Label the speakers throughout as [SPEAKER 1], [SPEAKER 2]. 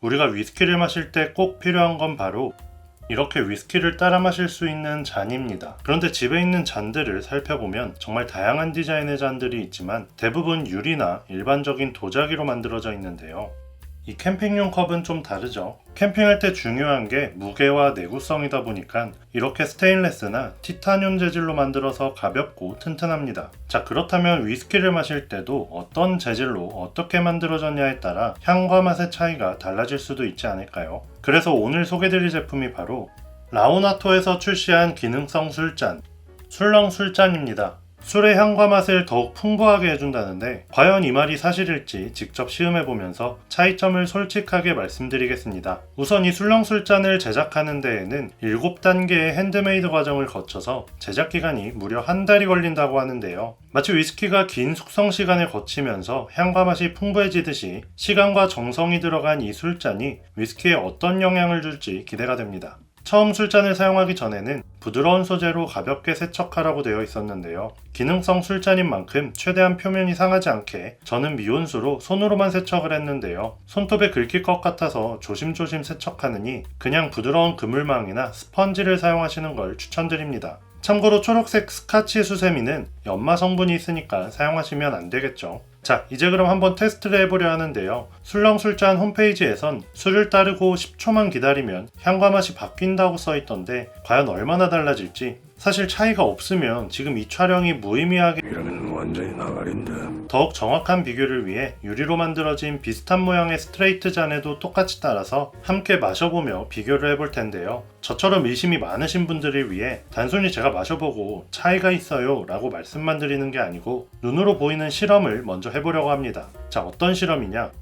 [SPEAKER 1] 우리가 위스키를 마실 때 꼭 필요한 건 바로 이렇게 위스키를 따라 마실 수 있는 잔입니다. 그런데 집에 있는 잔들을 살펴보면 정말 다양한 디자인의 잔들이 있지만 대부분 유리나 일반적인 도자기로 만들어져 있는데요. 이 캠핑용 컵은 좀 다르죠. 캠핑할 때 중요한 게 무게와 내구성이다 보니까 이렇게 스테인레스나 티타늄 재질로 만들어서 가볍고 튼튼합니다. 자, 그렇다면 위스키를 마실 때도 어떤 재질로 어떻게 만들어졌냐에 따라 향과 맛의 차이가 달라질 수도 있지 않을까요? 그래서 오늘 소개드릴 제품이 바로 라우나토에서 출시한 기능성 술잔, 술렁 술잔입니다. 술의 향과 맛을 더욱 풍부하게 해준다는데 과연 이 말이 사실일지 직접 시음해보면서 차이점을 솔직하게 말씀드리겠습니다. 우선 이 술렁술잔을 제작하는 데에는 7단계의 핸드메이드 과정을 거쳐서 제작 기간이 무려 한 달이 걸린다고 하는데요. 마치 위스키가 긴 숙성 시간을 거치면서 향과 맛이 풍부해지듯이 시간과 정성이 들어간 이 술잔이 위스키에 어떤 영향을 줄지 기대가 됩니다. 처음 술잔을 사용하기 전에는 부드러운 소재로 가볍게 세척하라고 되어 있었는데요. 기능성 술잔인 만큼 최대한 표면이 상하지 않게 저는 미온수로 손으로만 세척을 했는데요. 손톱에 긁힐 것 같아서 조심조심 세척하느니 그냥 부드러운 그물망이나 스펀지를 사용하시는 걸 추천드립니다. 참고로 초록색 스카치 수세미는 연마 성분이 있으니까 사용하시면 안 되겠죠. 자, 이제 그럼 한번 테스트를 해보려 하는데요. 술렁술잔 홈페이지에선 술을 따르고 10초만 기다리면 향과 맛이 바뀐다고 써있던데 과연 얼마나 달라질지 사실 차이가 없으면 지금 이 촬영이 무의미하게
[SPEAKER 2] 이러면 완전히 나가린다.
[SPEAKER 1] 더욱 정확한 비교를 위해 유리로 만들어진 비슷한 모양의 스트레이트 잔에도 똑같이 따라서 함께 마셔보며 비교를 해볼 텐데요. 저처럼 의심이 많으신 분들을 위해 단순히 제가 마셔보고 차이가 있어요 라고 말씀만 드리는 게 아니고 눈으로 보이는 실험을 먼저 해보려고 합니다. 자, 어떤 실험이냐?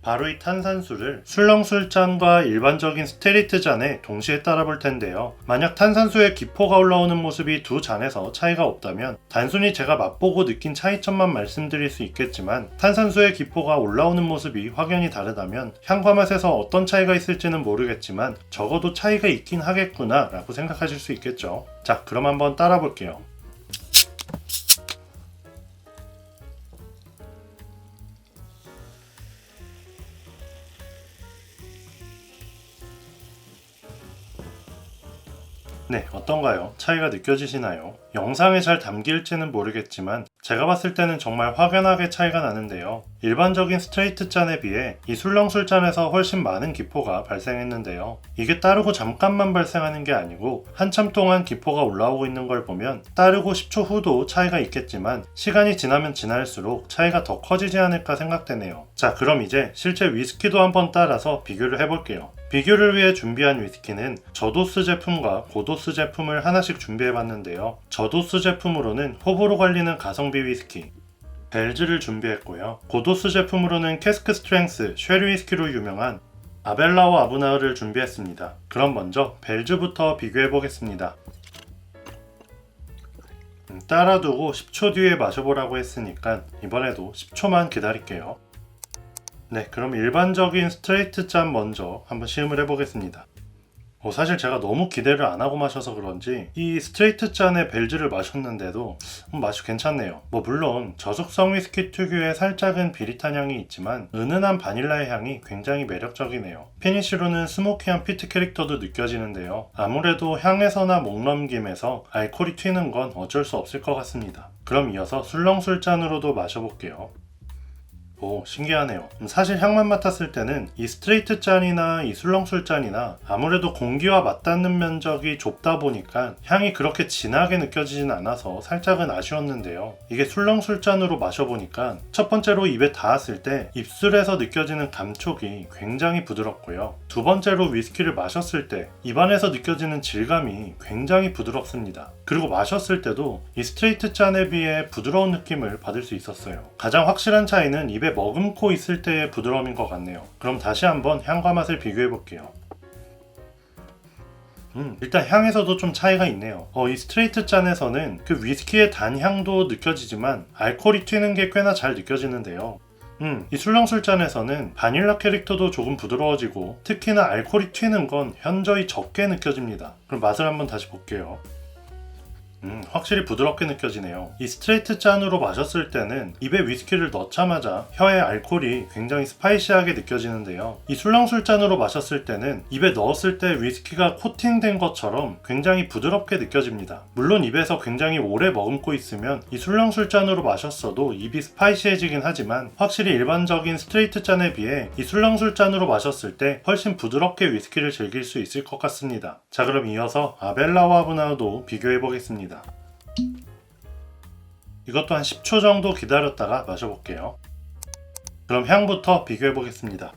[SPEAKER 1] 바로 이 탄산수를 술렁술잔과 일반적인 스테리트 잔에 동시에 따라 볼 텐데요. 만약 탄산수에 기포가 올라오는 모습이 두 잔에서 차이가 없다면 단순히 제가 맛보고 느낀 차이점만 말씀드릴 수 있겠지만 탄산수에 기포가 올라오는 모습이 확연히 다르다면 향과 맛에서 어떤 차이가 있을지는 모르겠지만 적어도 차이가 있긴 하겠구나 라고 생각하실 수 있겠죠. 자, 그럼 한번 따라 볼게요. 네, 어떤가요? 차이가 느껴지시나요? 영상에 잘 담길지는 모르겠지만 제가 봤을 때는 정말 확연하게 차이가 나는데요. 일반적인 스트레이트 잔에 비해 이 술렁술 잔에서 훨씬 많은 기포가 발생했는데요. 이게 따르고 잠깐만 발생하는 게 아니고 한참 동안 기포가 올라오고 있는 걸 보면 따르고 10초 후도 차이가 있겠지만 시간이 지나면 지날수록 차이가 더 커지지 않을까 생각되네요. 자, 그럼 이제 실제 위스키도 한번 따라서 비교를 해볼게요. 비교를 위해 준비한 위스키는 저도스 제품과 고도스 제품을 하나씩 준비해봤는데요. 저도스 제품으로는 호불호 갈리는 가성비 위스키 벨즈를 준비했고요. 고도스 제품으로는 캐스크 스트렝스 쉐리 위스키로 유명한 아벨라오 아브나흐를 준비했습니다. 그럼 먼저 벨즈부터 비교해보겠습니다. 따라두고 10초 뒤에 마셔보라고 했으니까 이번에도 10초만 기다릴게요. 네, 그럼 일반적인 스트레이트 잔 먼저 한번 시음을 해보겠습니다. 사실 제가 너무 기대를 안 하고 마셔서 그런지 이 스트레이트 잔의 벨즈를 마셨는데도 맛이 괜찮네요. 물론 저속성 위스키 특유의 살짝은 비릿한 향이 있지만 은은한 바닐라의 향이 굉장히 매력적이네요. 피니쉬로는 스모키한 피트 캐릭터도 느껴지는데요. 아무래도 향에서나 목 넘김에서 알코올이 튀는 건 어쩔 수 없을 것 같습니다. 그럼 이어서 술렁술잔으로도 마셔볼게요. 오, 신기하네요. 사실 향만 맡았을 때는 이 스트레이트 잔이나 이 술렁술 잔이나 아무래도 공기와 맞닿는 면적이 좁다 보니까 향이 그렇게 진하게 느껴지진 않아서 살짝은 아쉬웠는데요. 이게 술렁술 잔으로 마셔보니까 첫 번째로 입에 닿았을 때 입술에서 느껴지는 감촉이 굉장히 부드럽고요. 두 번째로 위스키를 마셨을 때 입안에서 느껴지는 질감이 굉장히 부드럽습니다. 그리고 마셨을 때도 이 스트레이트 잔에 비해 부드러운 느낌을 받을 수 있었어요. 가장 확실한 차이는 입에 머금고 있을 때의 부드러움인 것 같네요. 그럼 다시 한번 향과 맛을 비교해 볼게요. 일단 향에서도 좀 차이가 있네요. 이 스트레이트 잔에서는 그 위스키의 단향도 느껴지지만 알코올이 튀는 게 꽤나 잘 느껴지는데요. 이 술렁술 잔에서는 바닐라 캐릭터도 조금 부드러워지고 특히나 알코올이 튀는 건 현저히 적게 느껴집니다. 그럼 맛을 한번 다시 볼게요. 확실히 부드럽게 느껴지네요. 이 스트레이트 잔으로 마셨을 때는 입에 위스키를 넣자마자 혀의 알코올이 굉장히 스파이시하게 느껴지는데요. 이 술렁술 잔으로 마셨을 때는 입에 넣었을 때 위스키가 코팅된 것처럼 굉장히 부드럽게 느껴집니다. 물론 입에서 굉장히 오래 머금고 있으면 이 술렁술 잔으로 마셨어도 입이 스파이시해지긴 하지만 확실히 일반적인 스트레이트 잔에 비해 이 술렁술 잔으로 마셨을 때 훨씬 부드럽게 위스키를 즐길 수 있을 것 같습니다. 자, 그럼 이어서 아벨라와 아브나우도 비교해 보겠습니다. 이것도 한 10초 정도 기다렸다가 마셔볼게요. 그럼 향부터 비교해 보겠습니다.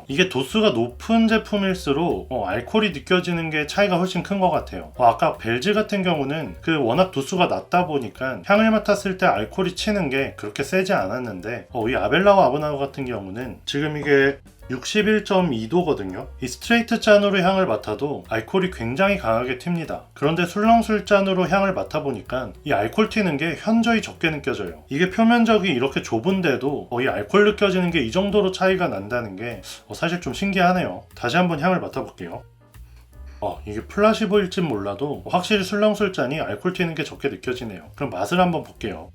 [SPEAKER 1] 이게 도수가 높은 제품일수록 알코올이 느껴지는 게 차이가 훨씬 큰 것 같아요. 아까 벨즈 같은 경우는 워낙 도수가 낮다 보니까 향을 맡았을 때 알코올이 치는 게 그렇게 세지 않았는데 이 아벨라와 아브나우 같은 경우는 지금 이게 61.2도거든요. 이 스트레이트 잔으로 향을 맡아도 알코올이 굉장히 강하게 튑니다. 그런데 술렁술 잔으로 향을 맡아보니까 이 알코올 튀는 게 현저히 적게 느껴져요. 이게 표면적이 이렇게 좁은데도 이 알코올 느껴지는 게 이 정도로 차이가 난다는 게 사실 좀 신기하네요. 다시 한번 향을 맡아볼게요. 이게 플라시보일진 몰라도 확실히 술렁술 잔이 알코올 튀는 게 적게 느껴지네요. 그럼 맛을 한번 볼게요.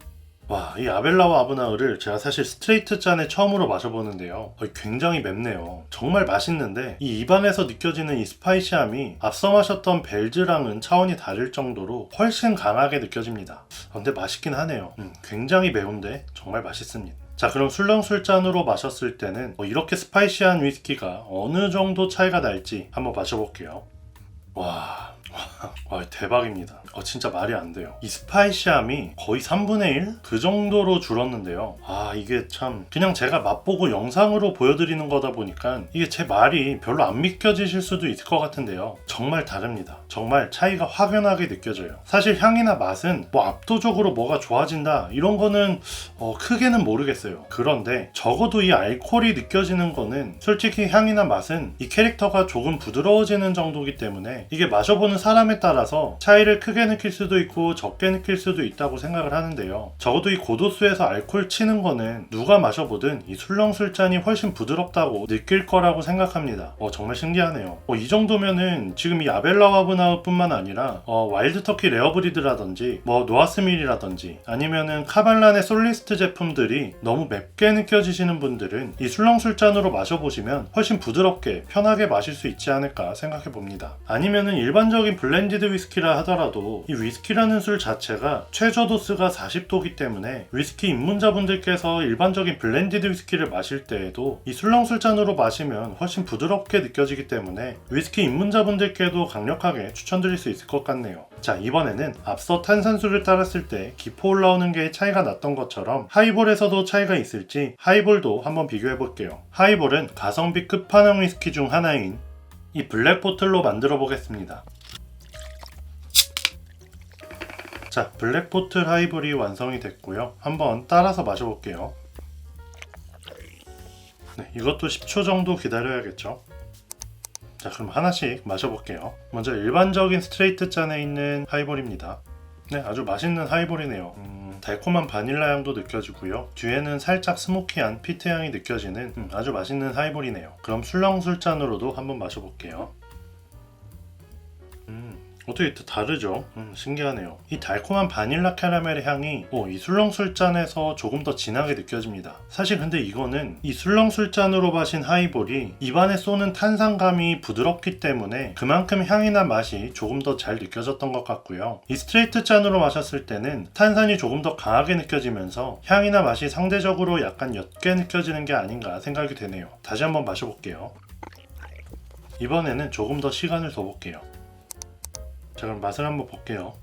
[SPEAKER 1] 이 아벨라와 아브나우를 제가 사실 스트레이트 잔에 처음으로 마셔보는데요. 굉장히 맵네요. 정말 맛있는데 이 입안에서 느껴지는 이 스파이시함이 앞서 마셨던 벨즈랑은 차원이 다를 정도로 훨씬 강하게 느껴집니다. 근데 맛있긴 하네요. 굉장히 매운데 정말 맛있습니다. 자, 그럼 술렁술 잔으로 마셨을 때는 이렇게 스파이시한 위스키가 어느 정도 차이가 날지 한번 마셔볼게요. 와, 대박입니다. 진짜 말이 안 돼요. 이 스파이시함이 거의 3분의 1? 그 정도로 줄었는데요. 이게 참 그냥 제가 맛보고 영상으로 보여드리는 거다 보니까 이게 제 말이 별로 안 믿겨지실 수도 있을 것 같은데요. 정말 다릅니다. 정말 차이가 확연하게 느껴져요. 사실 향이나 맛은 압도적으로 뭐가 좋아진다 이런 거는 크게는 모르겠어요. 그런데 적어도 이 알코올이 느껴지는 거는 솔직히 향이나 맛은 이 캐릭터가 조금 부드러워지는 정도이기 때문에 이게 마셔보는 사람에 따라서 차이를 크게 느낄 수도 있고 적게 느낄 수도 있다고 생각을 하는데요. 적어도 이 고도수에서 알코올 치는 거는 누가 마셔보든 이 술렁술 잔이 훨씬 부드럽다고 느낄 거라고 생각합니다. 정말 신기하네요. 이 정도면은 지금 이 아벨라와 아브나우 뿐만 아니라 와일드 터키 레어브리드라든지 노아스밀이라든지 아니면은 카발란의 솔리스트 제품들이 너무 맵게 느껴지시는 분들은 이 술렁술 잔으로 마셔보시면 훨씬 부드럽게 편하게 마실 수 있지 않을까 생각해 봅니다. 아니면은 일반적인 블렌디드 위스키라 하더라도 이 위스키라는 술 자체가 최저 도수가 40도이기 때문에 위스키 입문자분들께서 일반적인 블렌디드 위스키를 마실 때에도 이 술렁술 잔으로 마시면 훨씬 부드럽게 느껴지기 때문에 위스키 입문자분들께도 강력하게 추천드릴 수 있을 것 같네요. 자, 이번에는 앞서 탄산수를 따랐을 때 기포 올라오는 게 차이가 났던 것처럼 하이볼에서도 차이가 있을지 하이볼도 한번 비교해 볼게요. 하이볼은 가성비 끝판왕 위스키 중 하나인 이 블랙보틀로 만들어 보겠습니다. 자, 블랙보틀 하이볼이 완성이 됐고요. 한번 따라서 마셔볼게요. 이것도 10초 정도 기다려야겠죠. 자, 그럼 하나씩 마셔볼게요. 먼저 일반적인 스트레이트 잔에 있는 하이볼입니다. 아주 맛있는 하이볼이네요. 달콤한 바닐라 향도 느껴지고요. 뒤에는 살짝 스모키한 피트 향이 느껴지는 아주 맛있는 하이볼이네요. 그럼 술렁술 잔으로도 한번 마셔볼게요. 어떻게 또 다르죠? 신기하네요. 이 달콤한 바닐라 캐러멜의 향이 이 술렁술 잔에서 조금 더 진하게 느껴집니다. 사실 근데 이거는 이 술렁술 잔으로 마신 하이볼이 입안에 쏘는 탄산감이 부드럽기 때문에 그만큼 향이나 맛이 조금 더 잘 느껴졌던 것 같고요. 이 스트레이트 잔으로 마셨을 때는 탄산이 조금 더 강하게 느껴지면서 향이나 맛이 상대적으로 약간 옅게 느껴지는 게 아닌가 생각이 되네요. 다시 한번 마셔볼게요. 이번에는 조금 더 시간을 더 볼게요. 자, 그럼 맛을 한번 볼게요.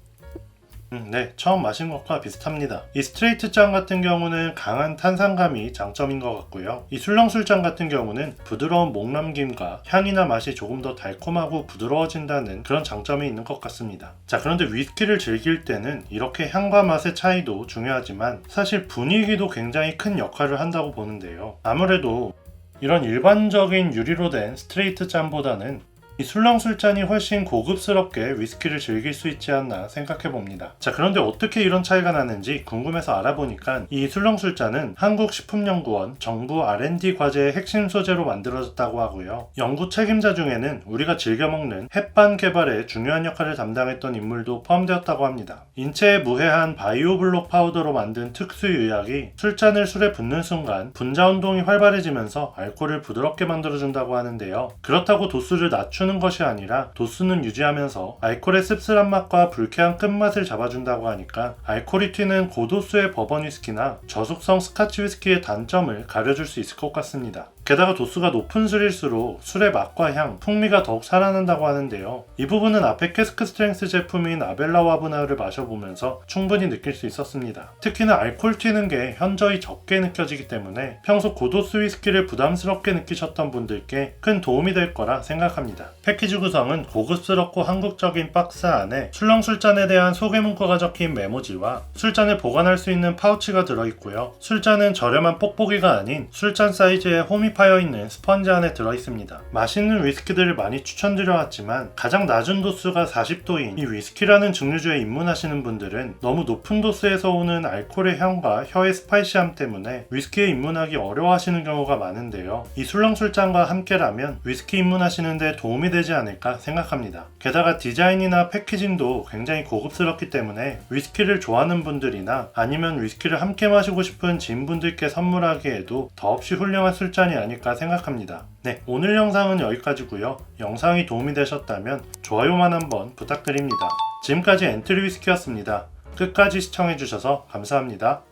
[SPEAKER 1] 네, 처음 마신 것과 비슷합니다. 이 스트레이트 잔 같은 경우는 강한 탄산감이 장점인 것 같고요. 이 술렁술 잔 같은 경우는 부드러운 목넘김과 향이나 맛이 조금 더 달콤하고 부드러워진다는 그런 장점이 있는 것 같습니다. 자, 그런데 위스키를 즐길 때는 이렇게 향과 맛의 차이도 중요하지만 사실 분위기도 굉장히 큰 역할을 한다고 보는데요. 아무래도 이런 일반적인 유리로 된 스트레이트 잔보다는 이 술렁술잔이 훨씬 고급스럽게 위스키를 즐길 수 있지 않나 생각해 봅니다. 자, 그런데 어떻게 이런 차이가 나는지 궁금해서 알아보니까 이 술렁술잔은 한국식품연구원 정부 R&D 과제의 핵심 소재로 만들어졌다고 하고요. 연구 책임자 중에는 우리가 즐겨 먹는 햇반 개발에 중요한 역할을 담당했던 인물도 포함되었다고 합니다. 인체에 무해한 바이오블록 파우더로 만든 특수 유약이 술잔을 술에 붓는 순간 분자 운동이 활발해지면서 알코올을 부드럽게 만들어준다고 하는데요. 그렇다고 도수를 낮추는 것이 아니라 도수는 유지하면서 알코올의 씁쓸한 맛과 불쾌한 끝맛을 잡아준다고 하니까 알코올이 튀는 고도수의 버번 위스키나 저속성 스카치 위스키의 단점을 가려줄 수 있을 것 같습니다. 게다가 도수가 높은 술일수록 술의 맛과 향, 풍미가 더욱 살아난다고 하는데요. 이 부분은 앞에 캐스크 스트렝스 제품인 아벨라 와브나를 마셔보면서 충분히 느낄 수 있었습니다. 특히나 알코올 튀는 게 현저히 적게 느껴지기 때문에 평소 고도수 위스키를 부담스럽게 느끼셨던 분들께 큰 도움이 될 거라 생각합니다. 패키지 구성은 고급스럽고 한국적인 박스 안에 술렁술잔에 대한 소개 문구가 적힌 메모지와 술잔을 보관할 수 있는 파우치가 들어있고요. 술잔은 저렴한 뽁뽁이가 아닌 술잔 사이즈의 홈이 파여있는 스펀지 안에 들어있습니다. 맛있는 위스키들을 많이 추천드려왔지만 가장 낮은 도수가 40도인 이 위스키라는 증류주에 입문하시는 분들은 너무 높은 도수에서 오는 알코올의 향과 혀의 스파이시함 때문에 위스키에 입문하기 어려워하시는 경우가 많은데요. 이 술렁술잔과 함께라면 위스키 입문하시는데 도움이 되지 않을까 생각합니다. 게다가 디자인이나 패키징도 굉장히 고급스럽기 때문에 위스키를 좋아하는 분들이나 아니면 위스키를 함께 마시고 싶은 지인분들께 선물하기에도 더없이 훌륭한 술잔이 아닐까 생각합니다. 네, 오늘 영상은 여기까지고요. 영상이 도움이 되셨다면 좋아요만 한번 부탁드립니다. 지금까지 엔트리 위스키였습니다. 끝까지 시청해주셔서 감사합니다.